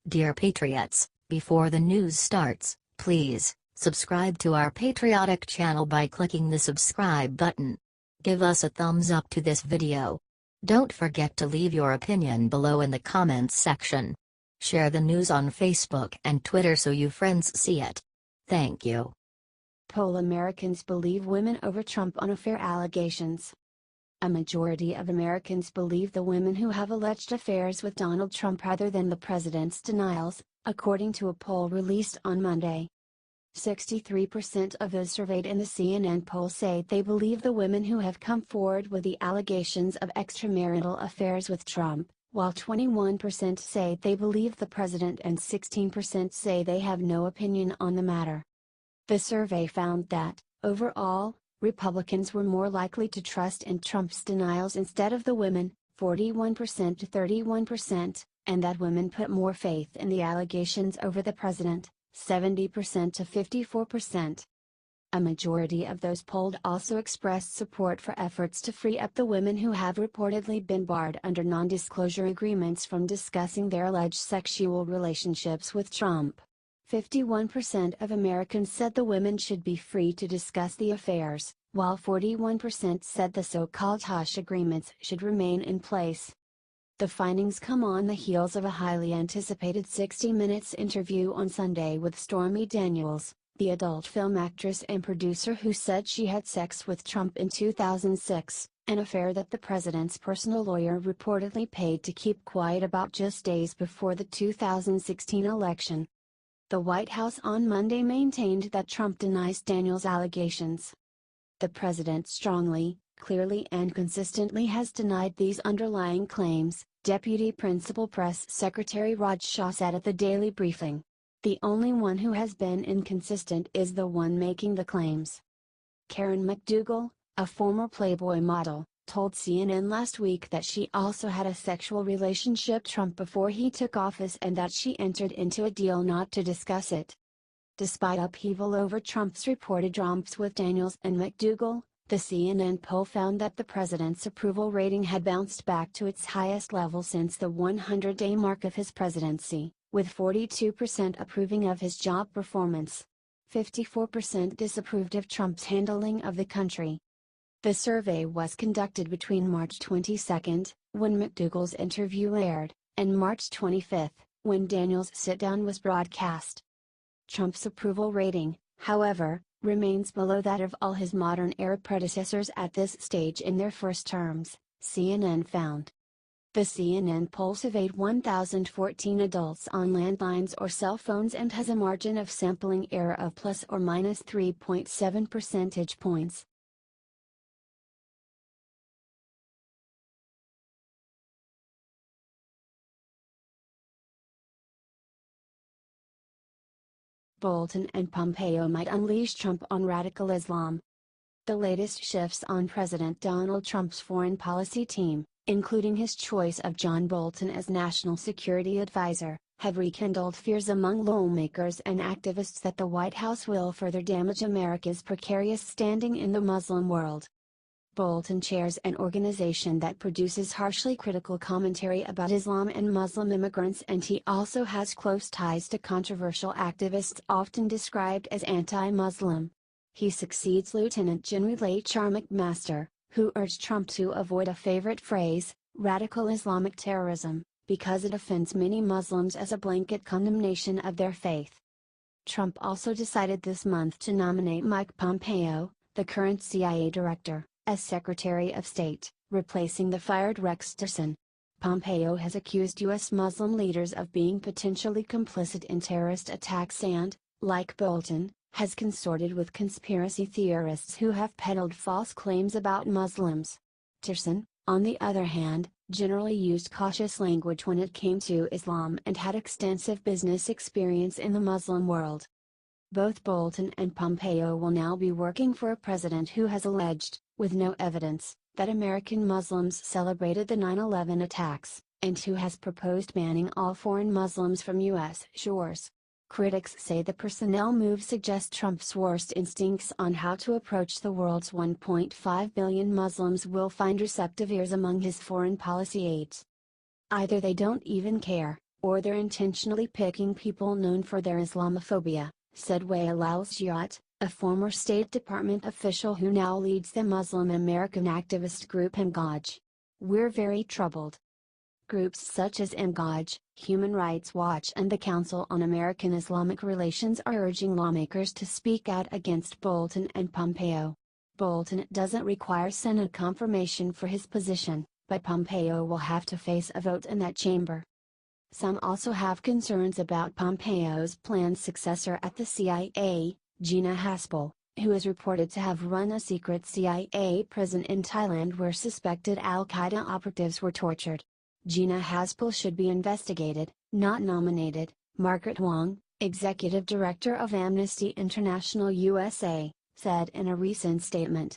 Dear Patriots, before the news starts, please subscribe to our patriotic channel by clicking the subscribe button. Give us a thumbs up to this video. Don't forget to leave your opinion below in the comments section. Share the news on Facebook and Twitter so you friends see it. Thank you. Poll Americans believe women over Trump on affair allegations. A majority of Americans believe the women who have alleged affairs with Donald Trump rather than the president's denials, according to a poll released on Monday. 63% of those surveyed in the CNN poll say they believe the women who have come forward with the allegations of extramarital affairs with Trump, while 21% say they believe the president and 16% say they have no opinion on the matter. The survey found that, overall, Republicans were more likely to trust in Trump's denials instead of the women, 41% to 31%, and that women put more faith in the allegations over the president, 70% to 54%. A majority of those polled also expressed support for efforts to free up the women who have reportedly been barred under non-disclosure agreements from discussing their alleged sexual relationships with Trump. 51% of Americans said the women should be free to discuss the affairs, while 41% said the so-called hush agreements should remain in place. The findings come on the heels of a highly anticipated 60 Minutes interview on Sunday with Stormy Daniels, the adult film actress and producer who said she had sex with Trump in 2006, an affair that the president's personal lawyer reportedly paid to keep quiet about just days before the 2016 election. The White House on Monday maintained that Trump denies Daniels' allegations. The president strongly, clearly and consistently has denied these underlying claims, Deputy Principal Press Secretary Raj Shah said at the Daily Briefing. The only one who has been inconsistent is the one making the claims. Karen McDougal, a former Playboy model, told CNN last week that she also had a sexual relationship with Trump before he took office and that she entered into a deal not to discuss it. Despite upheaval over Trump's reported romps with Daniels and McDougal, the CNN poll found that the president's approval rating had bounced back to its highest level since the 100-day mark of his presidency, with 42% approving of his job performance. 54% disapproved of Trump's handling of the country. The survey was conducted between March 22, when McDougal's interview aired, and March 25, when Daniels' sit-down was broadcast. Trump's approval rating, however, remains below that of all his modern-era predecessors at this stage in their first terms, CNN found. The CNN poll surveyed 1,014 adults on landlines or cell phones and has a margin of sampling error of plus or minus 3.7 percentage points. Bolton and Pompeo might unleash Trump on radical Islam. The latest shifts on President Donald Trump's foreign policy team, including his choice of John Bolton as National Security Advisor, have rekindled fears among lawmakers and activists that the White House will further damage America's precarious standing in the Muslim world. Bolton chairs an organization that produces harshly critical commentary about Islam and Muslim immigrants, and he also has close ties to controversial activists often described as anti-Muslim. He succeeds Lieutenant General H.R. McMaster, who urged Trump to avoid a favorite phrase, radical Islamic terrorism, because it offends many Muslims as a blanket condemnation of their faith. Trump also decided this month to nominate Mike Pompeo, the current CIA director, as Secretary of State, replacing the fired Rex Tillerson. Pompeo has accused U.S. Muslim leaders of being potentially complicit in terrorist attacks and, like Bolton, has consorted with conspiracy theorists who have peddled false claims about Muslims. Tillerson, on the other hand, generally used cautious language when it came to Islam and had extensive business experience in the Muslim world. Both Bolton and Pompeo will now be working for a president who has alleged, with no evidence, that American Muslims celebrated the 9/11 attacks, and who has proposed banning all foreign Muslims from U.S. shores. Critics say the personnel move suggests Trump's worst instincts on how to approach the world's 1.5 billion Muslims will find receptive ears among his foreign policy aides. Either they don't even care, or they're intentionally picking people known for their Islamophobia, said Wael Al-Ziyat, a former State Department official who now leads the Muslim American activist group Engage. We're very troubled. Groups such as Engage, Human Rights Watch and the Council on American Islamic Relations are urging lawmakers to speak out against Bolton and Pompeo. Bolton doesn't require Senate confirmation for his position, but Pompeo will have to face a vote in that chamber. Some also have concerns about Pompeo's planned successor at the CIA, Gina Haspel, who is reported to have run a secret CIA prison in Thailand where suspected al-Qaeda operatives were tortured. Gina Haspel should be investigated, not nominated, Margaret Wong, executive director of Amnesty International USA, said in a recent statement.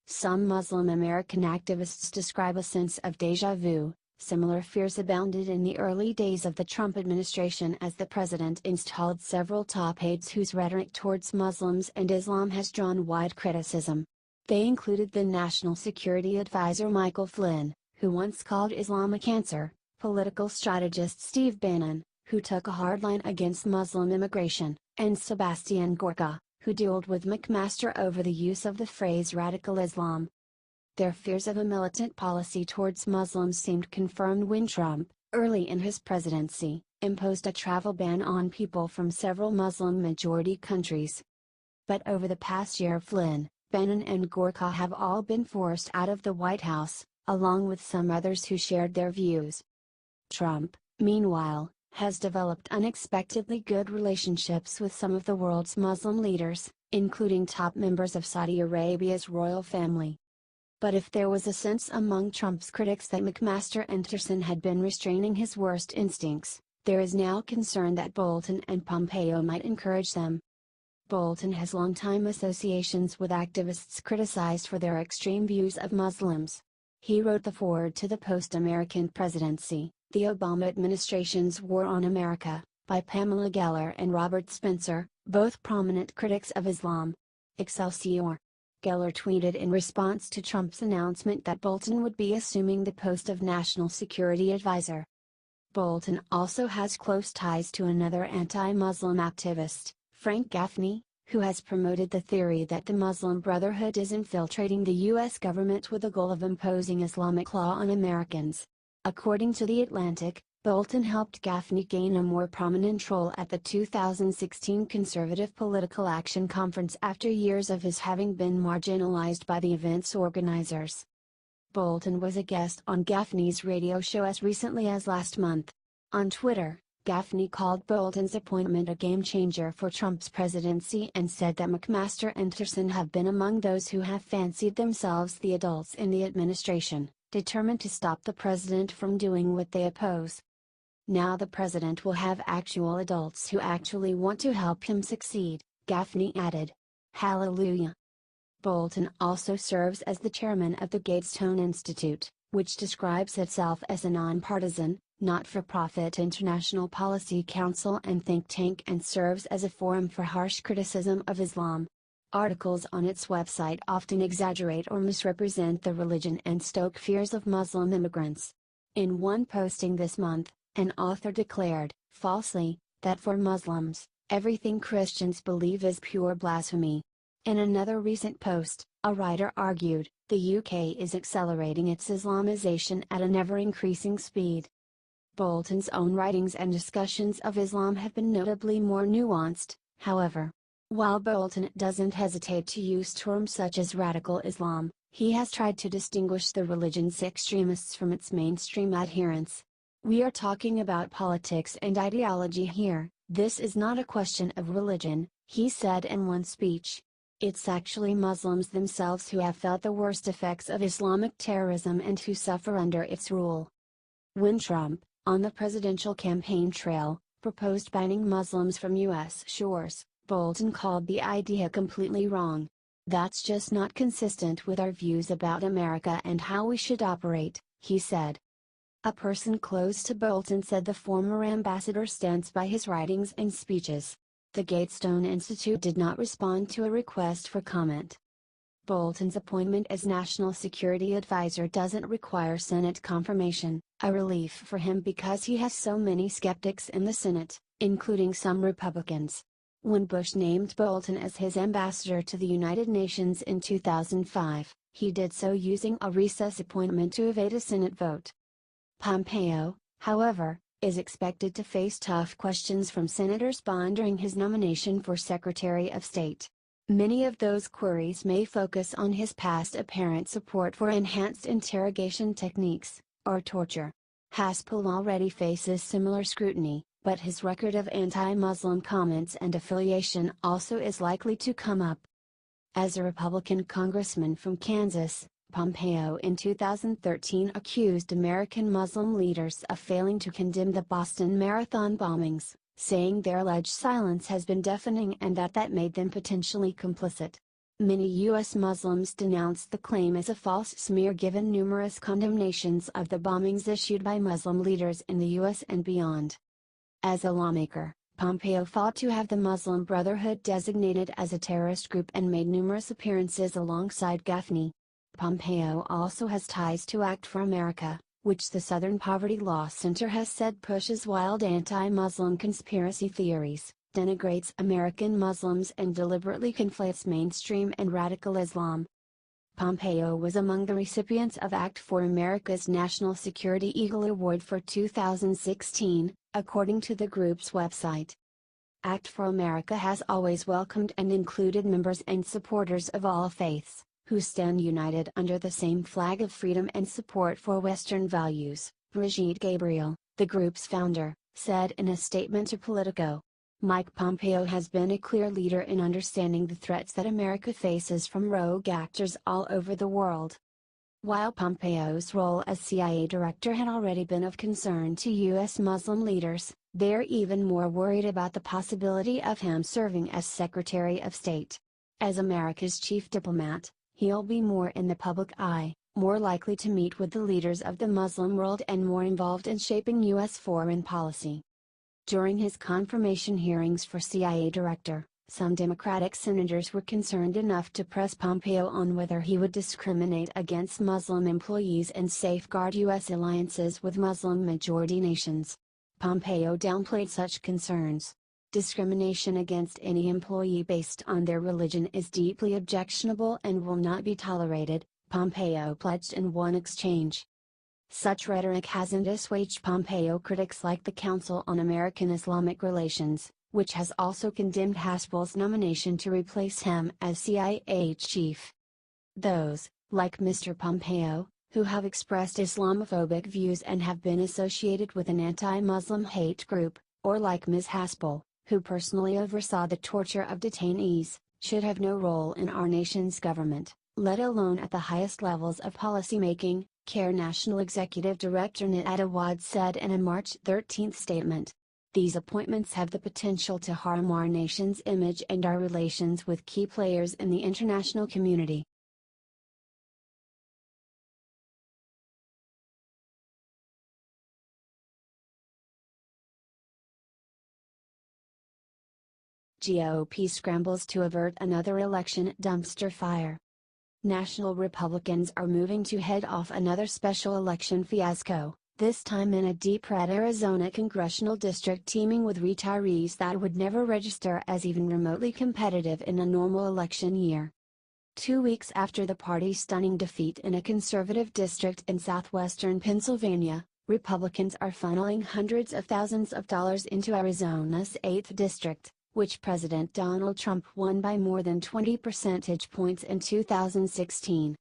Some Muslim American activists describe a sense of déjà vu. Similar fears abounded in the early days of the Trump administration as the president installed several top aides whose rhetoric towards Muslims and Islam has drawn wide criticism. They included the National Security Advisor Michael Flynn, who once called Islam a cancer, political strategist Steve Bannon, who took a hard line against Muslim immigration, and Sebastian Gorka, who dueled with McMaster over the use of the phrase radical Islam. Their fears of a militant policy towards Muslims seemed confirmed when Trump, early in his presidency, imposed a travel ban on people from several Muslim-majority countries. But over the past year Flynn, Bannon and Gorka have all been forced out of the White House, along with some others who shared their views. Trump, meanwhile, has developed unexpectedly good relationships with some of the world's Muslim leaders, including top members of Saudi Arabia's royal family. But if there was a sense among Trump's critics that McMaster and Tillerson had been restraining his worst instincts, there is now concern that Bolton and Pompeo might encourage them. Bolton has longtime associations with activists criticized for their extreme views of Muslims. He wrote the foreword to the post-American presidency, The Obama Administration's War on America, by Pamela Geller and Robert Spencer, both prominent critics of Islam. Excelsior. Geller tweeted in response to Trump's announcement that Bolton would be assuming the post of National Security Advisor. Bolton also has close ties to another anti-Muslim activist, Frank Gaffney, who has promoted the theory that the Muslim Brotherhood is infiltrating the U.S. government with the goal of imposing Islamic law on Americans. According to The Atlantic, Bolton helped Gaffney gain a more prominent role at the 2016 Conservative Political Action Conference after years of his having been marginalized by the event's organizers. Bolton was a guest on Gaffney's radio show as recently as last month. On Twitter, Gaffney called Bolton's appointment a game-changer for Trump's presidency and said that McMaster and Tillerson have been among those who have fancied themselves the adults in the administration, determined to stop the president from doing what they oppose. Now the president will have actual adults who actually want to help him succeed, Gaffney added. Hallelujah. Bolton also serves as the chairman of the Gatestone Institute, which describes itself as a nonpartisan, not-for-profit international policy council and think tank and serves as a forum for harsh criticism of Islam. Articles on its website often exaggerate or misrepresent the religion and stoke fears of Muslim immigrants. In one posting this month, an author declared, falsely, that for Muslims, everything Christians believe is pure blasphemy. In another recent post, a writer argued, the UK is accelerating its Islamization at an ever-increasing speed. Bolton's own writings and discussions of Islam have been notably more nuanced, however. While Bolton doesn't hesitate to use terms such as radical Islam, he has tried to distinguish the religion's extremists from its mainstream adherents. We are talking about politics and ideology here, this is not a question of religion, he said in one speech. It's actually Muslims themselves who have felt the worst effects of Islamic terrorism and who suffer under its rule. When Trump, on the presidential campaign trail, proposed banning Muslims from U.S. shores, Bolton called the idea completely wrong. That's just not consistent with our views about America and how we should operate, he said. A person close to Bolton said the former ambassador stands by his writings and speeches. The Gatestone Institute did not respond to a request for comment. Bolton's appointment as National Security Advisor doesn't require Senate confirmation, a relief for him because he has so many skeptics in the Senate, including some Republicans. When Bush named Bolton as his ambassador to the United Nations in 2005, he did so using a recess appointment to evade a Senate vote. Pompeo, however, is expected to face tough questions from senators pondering his nomination for Secretary of State. Many of those queries may focus on his past apparent support for enhanced interrogation techniques, or torture. Haspel already faces similar scrutiny, but his record of anti-Muslim comments and affiliation also is likely to come up. As a Republican congressman from Kansas, Pompeo in 2013 accused American Muslim leaders of failing to condemn the Boston Marathon bombings, saying their alleged silence has been deafening and that made them potentially complicit. Many U.S. Muslims denounced the claim as a false smear given numerous condemnations of the bombings issued by Muslim leaders in the U.S. and beyond. As a lawmaker, Pompeo fought to have the Muslim Brotherhood designated as a terrorist group and made numerous appearances alongside Gaffney. Pompeo also has ties to Act for America, which the Southern Poverty Law Center has said pushes wild anti-Muslim conspiracy theories, denigrates American Muslims and deliberately conflates mainstream and radical Islam. Pompeo was among the recipients of Act for America's National Security Eagle Award for 2016, according to the group's website. Act for America has always welcomed and included members and supporters of all faiths, who stand united under the same flag of freedom and support for Western values, Brigitte Gabriel, the group's founder, said in a statement to Politico. Mike Pompeo has been a clear leader in understanding the threats that America faces from rogue actors all over the world. While Pompeo's role as CIA director had already been of concern to U.S. Muslim leaders, they're even more worried about the possibility of him serving as Secretary of State. As America's chief diplomat, he'll be more in the public eye, more likely to meet with the leaders of the Muslim world and more involved in shaping U.S. foreign policy. During his confirmation hearings for CIA director, some Democratic senators were concerned enough to press Pompeo on whether he would discriminate against Muslim employees and safeguard U.S. alliances with Muslim-majority nations. Pompeo downplayed such concerns. Discrimination against any employee based on their religion is deeply objectionable and will not be tolerated, Pompeo pledged in one exchange. Such rhetoric hasn't assuaged Pompeo critics like the Council on American Islamic Relations, which has also condemned Haspel's nomination to replace him as CIA chief. Those, like Mr. Pompeo, who have expressed Islamophobic views and have been associated with an anti-Muslim hate group, or like Ms. Haspel, who personally oversaw the torture of detainees, should have no role in our nation's government, let alone at the highest levels of policymaking, CARE National Executive Director Nat Awad said in a March 13 statement. These appointments have the potential to harm our nation's image and our relations with key players in the international community. GOP scrambles to avert another election dumpster fire. National Republicans are moving to head off another special election fiasco, this time in a deep red Arizona congressional district teeming with retirees that would never register as even remotely competitive in a normal election year. 2 weeks after the party's stunning defeat in a conservative district in southwestern Pennsylvania, Republicans are funneling hundreds of thousands of dollars into Arizona's 8th district, which President Donald Trump won by more than 20 percentage points in 2016.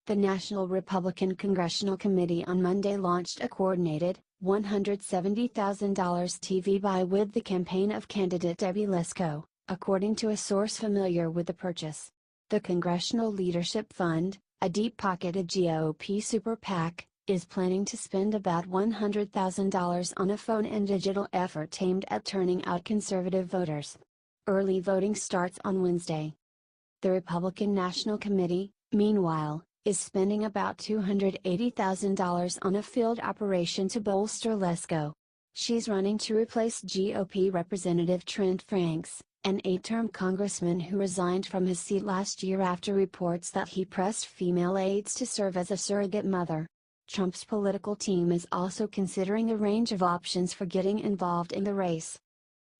The National Republican Congressional Committee on Monday launched a coordinated, $170,000 TV buy with the campaign of candidate Debbie Lesko, according to a source familiar with the purchase. The Congressional Leadership Fund, a deep-pocketed GOP super PAC, is planning to spend about $100,000 on a phone and digital effort aimed at turning out conservative voters. Early voting starts on Wednesday. The Republican National Committee, meanwhile, is spending about $280,000 on a field operation to bolster Lesko. She's running to replace GOP Representative Trent Franks, an 8-term congressman who resigned from his seat last year after reports that he pressed female aides to serve as a surrogate mother. Trump's political team is also considering a range of options for getting involved in the race.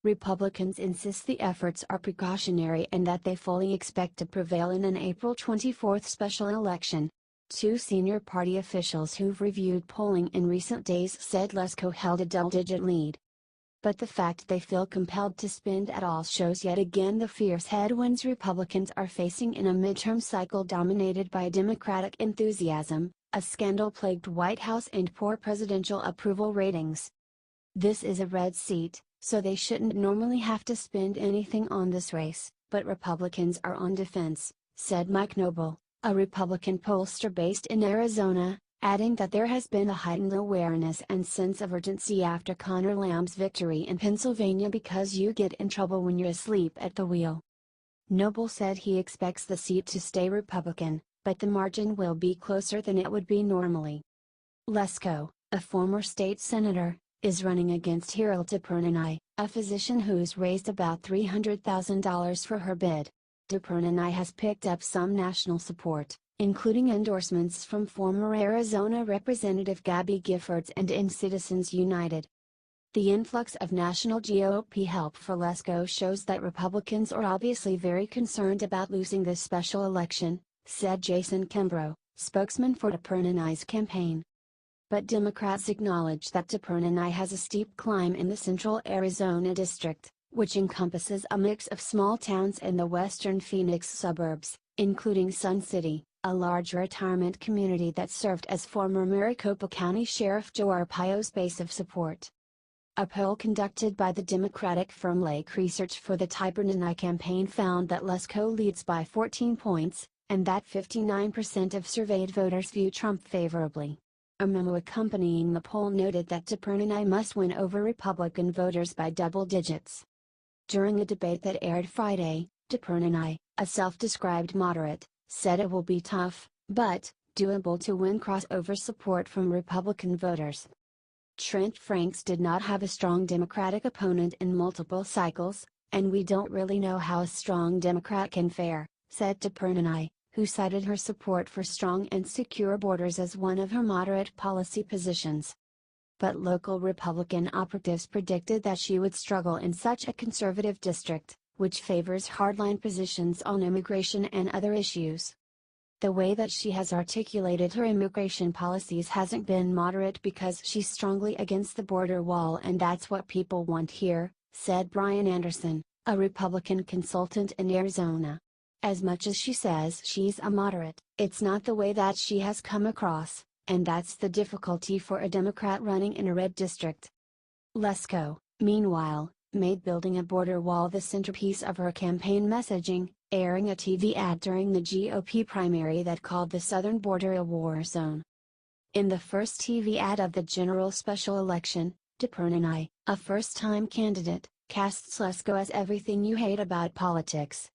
Republicans insist the efforts are precautionary and that they fully expect to prevail in an April 24 special election. Two senior party officials who've reviewed polling in recent days said Lesko held a double-digit lead. But the fact they feel compelled to spend at all shows yet again the fierce headwinds Republicans are facing in a midterm cycle dominated by Democratic enthusiasm, a scandal-plagued White House and poor presidential approval ratings. This is a red seat, so they shouldn't normally have to spend anything on this race, but Republicans are on defense, said Mike Noble, a Republican pollster based in Arizona, adding that there has been a heightened awareness and sense of urgency after Conor Lamb's victory in Pennsylvania because you get in trouble when you're asleep at the wheel. Noble said he expects the seat to stay Republican, but the margin will be closer than it would be normally. Lesko, a former state senator, is running against Hiril Dipernanai, a physician who's raised about $300,000 for her bid. Dipernanai has picked up some national support, including endorsements from former Arizona Representative Gabby Giffords and in Citizens United. The influx of national GOP help for Lesko shows that Republicans are obviously very concerned about losing this special election, said Jason Kimbrough, spokesman for Dipernanai's campaign. But Democrats acknowledge that Dipernanai has a steep climb in the central Arizona district, which encompasses a mix of small towns in the western Phoenix suburbs, including Sun City, a large retirement community that served as former Maricopa County Sheriff Joe Arpaio's base of support. A poll conducted by the Democratic firm Lake Research for the Dipernanai campaign found that Lesko leads by 14 points, and that 59% of surveyed voters view Trump favorably. A memo accompanying the poll noted that Dipernanai must win over Republican voters by double digits. During a debate that aired Friday, Dipernanai, a self-described moderate, said it will be tough, but doable to win crossover support from Republican voters. Trent Franks did not have a strong Democratic opponent in multiple cycles, and we don't really know how a strong Democrat can fare, said Dipernanai, who cited her support for strong and secure borders as one of her moderate policy positions. But local Republican operatives predicted that she would struggle in such a conservative district, which favors hardline positions on immigration and other issues. The way that she has articulated her immigration policies hasn't been moderate because she's strongly against the border wall, and that's what people want here, said Brian Anderson, a Republican consultant in Arizona. As much as she says she's a moderate, it's not the way that she has come across, and that's the difficulty for a Democrat running in a red district. Lesko, meanwhile, made building a border wall the centerpiece of her campaign messaging, airing a TV ad during the GOP primary that called the southern border a war zone. In the first TV ad of the general special election, Dipernanai, a first-time candidate, casts Lesko as everything you hate about politics.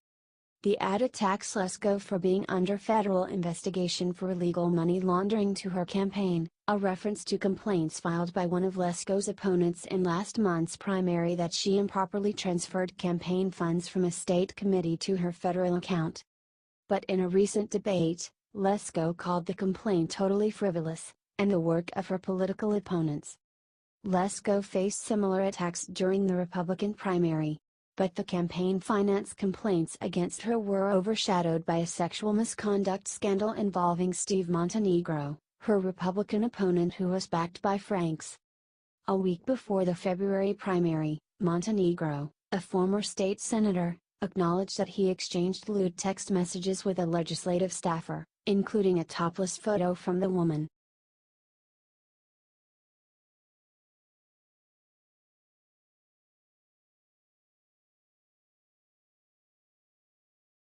The ad attacks Lesko for being under federal investigation for illegal money laundering to her campaign, a reference to complaints filed by one of Lesko's opponents in last month's primary that she improperly transferred campaign funds from a state committee to her federal account. But in a recent debate, Lesko called the complaint totally frivolous, and the work of her political opponents. Lesko faced similar attacks during the Republican primary. But the campaign finance complaints against her were overshadowed by a sexual misconduct scandal involving Steve Montenegro, her Republican opponent who was backed by Franks. A week before the February primary, Montenegro, a former state senator, acknowledged that he exchanged lewd text messages with a legislative staffer, including a topless photo from the woman.